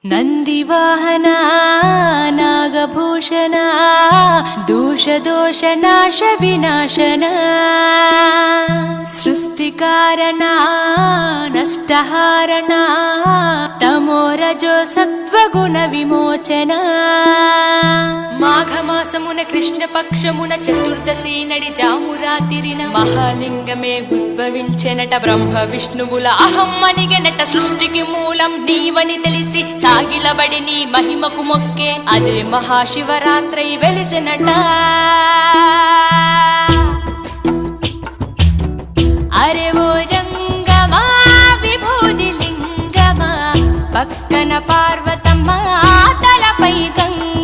ನಂದಿವಾಹನ ನಾಗಭೂಷಣ ದೋಷ ನಾಶ ವಿನಾಶನ ಸೃಷ್ಟಿಕಾರಣ ನಷ್ಟಹಾರಣ తమోరజో సత్వగుణ విమోచన మాఘమాసమున కృష్ణపక్షమున చతుర్దశి నడి జామురాతిరిన మహాలింగమే ఉద్భవించెనట బ్రహ్మ విష్ణువుల అహం అనిగెనట సృష్టికి మూలం నీవని తెలిసి సాగిలబడి నీ మహిమకు మొక్కే అదే మహాశివరాత్రి వెలిసినట అరే ఓ జంగమా విభూది లింగమా పక్కన పార్వతమ్మ తలపై గంగ